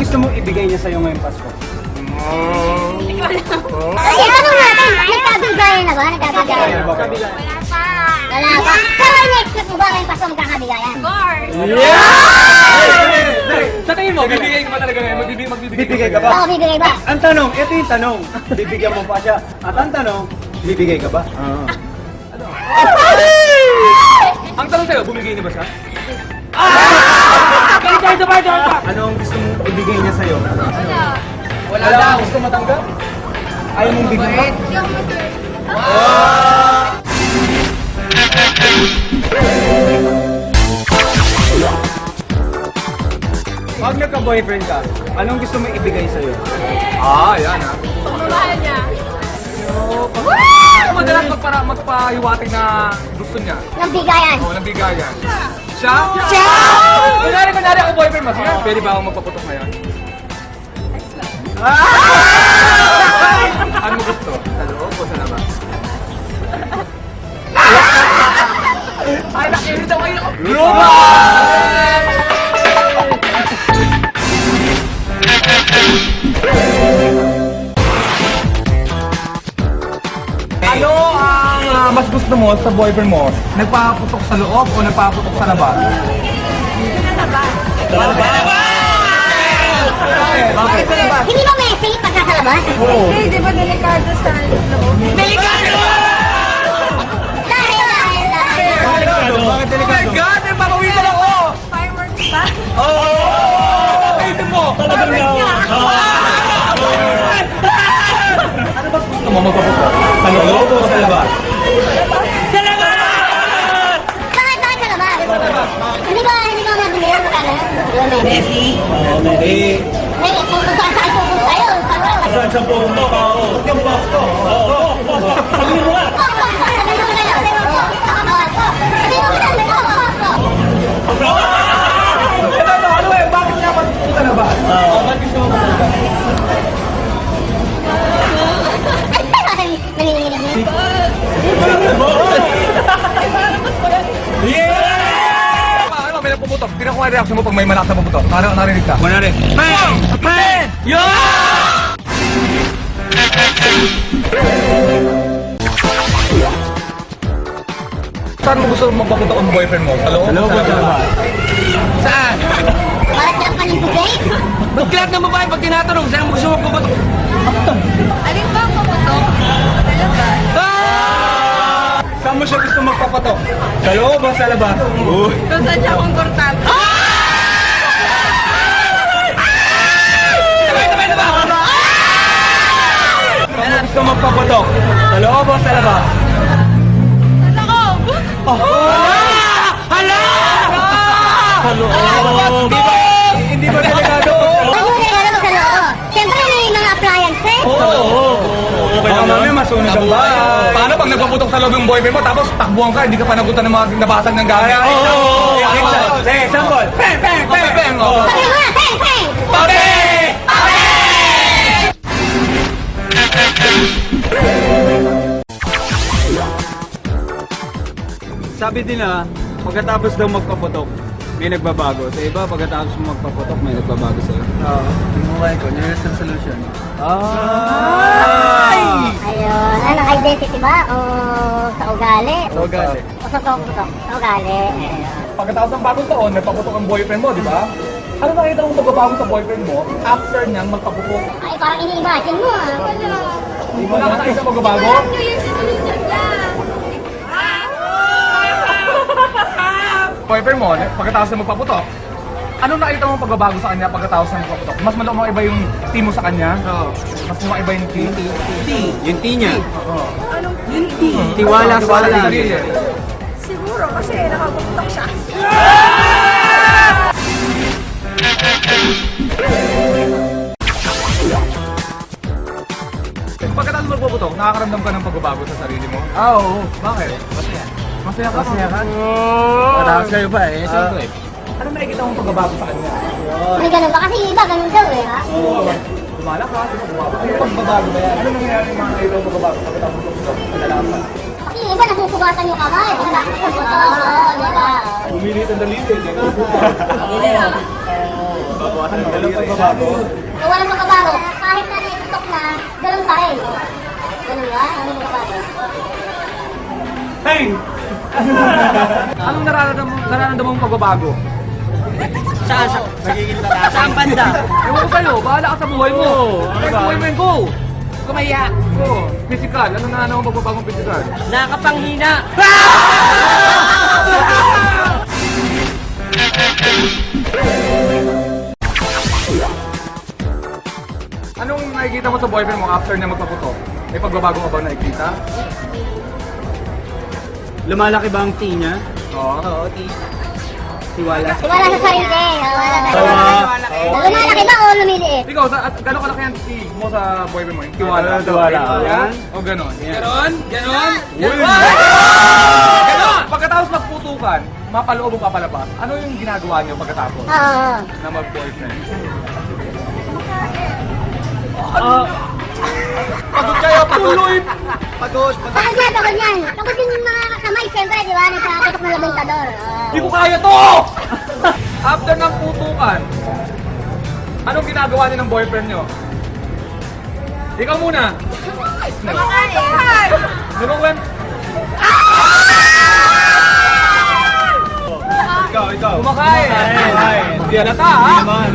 gusto mong ibigay niya sa'yo ngayong Pasko? Ay, ano natin? Nagkabigayan na ba? Nagkabigayan. Wala pa. Wala pa. Pero next week mo ba ngayong Pasko magkakabigayan? Of course! Sa tingin mo, bibigay ka ba talaga ngayon? Bibigay ka ba? Oo, bibigay ba? Ang tanong, ito yung tanong. Bibigyan mo pa siya. At ang tanong, bibigay ka ba? Ang tanong sa'yo, bumigay niya ba siya? Ano ang gusto mong ibigay niya sa'yo? Wala daw. Gusto matanggap? Ayaw mong bigyan ba? Pag nagka-boyfriend ka, anong gusto mong ibigay sa'yo? Yan ha. Mahal niya. Madalas magpahiwatig na gusto niya. Ng bigayan. Oo, nabigayan. Siya? Kunyari ako boyfriend mo. Sige, pwede ba akong magpaputok ngayon? Ano mo gusto? Sa loob o sa labas? Ay, nakirit ako kayo! Ano ang mas gusto mo sa boyfriend mo? Nagpaputok sa loob o nagpaputok sa labas? Bakit? Hindi ba messy pagka sa labas? Eh, di ba delikado sa loob? Dahil. Bakit delikado? God! May papawi na ako! Fireworks ba? Ito mo! Talagang Ano ba gusto mo magpaputok? Sa loob o sa labas? Bakit sa labas? Hindi ba mabili ang makala? Messy? Eh, Kung saan pupunta tayo. saan sa pumunta ka? Huwag yung basto. Sabihin mo nga. Ano eh? Bakit nga magpupunta sa labas? Bakit gusto mo magpupunta? Nanginginig mo. Ano, may nagpuputok. Tingnan ko nga yung reaction mo pag may malakas na puputok. Narinig ka? Manari. Man! Saan mo gusto magpaputok ang boyfriend mo? Sa loob? Sa loob o sa labas? Saan? Parang silang palibugay. Ba't lahat ng babae pag tinatanong, saan mo gusto magpaputok? Alin ba ang paputok? Talaga? Saan mo siya gusto magpapatok? Sa loob o sa labas? Kung saan siya komportable? Saan mo gusto magpapatok? Sa loob o sa labas? Sa loob! Sa loob! Hindi ba delikado? Ano rin alam mo sa loob? Siyempre may mga appliances. Okay lang namin, masunog ang bahay. Paano pag nagpaputok sa loob yung boyfriend mo, tapos takbuhan ka, hindi ka panagutan ng mga nabasag ng gamit? Example. Peng, peng, Peng, peng! Sabi mo nga, peng, peng! Pape! Sabi nila, pagkatapos daw magpaputok, may nagbabago. Sa iba, pagkatapos mo magpaputok, may nagbabago sa'yo. Oo. Tinukay ko, New Year's resolution. Ay! Ayun, ano, identity ba? O sa ugali? Sa ugali. O sa putok? Sa ugali. Ayun. Pagkatapos ng bagong taon, nagpaputok ang boyfriend mo, di ba? Ano nakita mong magbabago sa boyfriend mo after niyang magpaputok? Ay, parang ini-imagine mo ah. Wala ka nakita magbabago? New Year's resolution niya! Boyfriend mo, pagkatapos na magpaputok, ano nakita mong pagbabago sa kanya pagkatapos na magpaputok? Mas malaki iba yung tea mo sa kanya? Oo. Mas malaki iba yung tea? Yung tea niya. Anong Tiwala sa Sarili. sarili. Siguro kasi nakaputok siya. Pagkatapos magpaputok, nakakaramdam ka ng pagbabago sa sarili mo? Oo. Bakit? Masaya. Masaya ka? Masaya ka? Oh! Matakas kayo ba eh? Siyempre. Ano nakikita mong pagbabago sa kanya? May ganun ba? Kasi yung iba, ganun daw eh. Ha? Lumalakas, bumaba. Ano pagbabago ba yan? Ano nangyayari yung mga nakikita mong pagbabago pagkatapos magpaputok? Nalalaman. Kasi yung iba, nasusugatan yung kamay. Diba? Oo, diba? Bumili ng dalito. Babawasan ng daliri. Kung walang magbabago, kahit na naiputok na, ganun pa rin. Ganun ba? Walang magbabago. Hey! Anong nararamdaman mong pagbabago? Nagiging tataas. Saan banda? Ewan ko sa'yo, bahala ka sa buhay mo. Ano Sa ba? buhay mo yun, go! Kumaya! Go! Physical, ano na ang pagbabagong physical? Nakapanghina. Anong nakikita mo sa boyfriend mo after niya magpaputok? May pagbabago ka ba nakikita? Lumalaki ba ang tea niya? Oo. Tiwala. Wala sa sarili. Wala sa Tawa. sarili. Lumalaki ba o lumiliit? Ikaw, gano'n kalaki ang tea mo sa boyfriend mo? Yung tiwala. Tiwala. Yan? O gano'n? Ganon? Ganon? Gano'n! Pagkatapos magputukan, mapaloob o papalabas, ano yung ginagawa niyo pagkatapos Oo. na mag-boyfriend? Pagod kayo, pagod. Pagod. Pagod yan, pagod yan. Pagod yung mga kamay, siyempre, di ba? Nagkakaputok ng labintador. Hindi ko kaya to! After ng putukan, anong ginagawa niyo ng boyfriend niyo? Ikaw muna. Kumakain! Nagkukwent. Ikaw. Kumakain. Kumakain. Hindi halata, ha? Naman.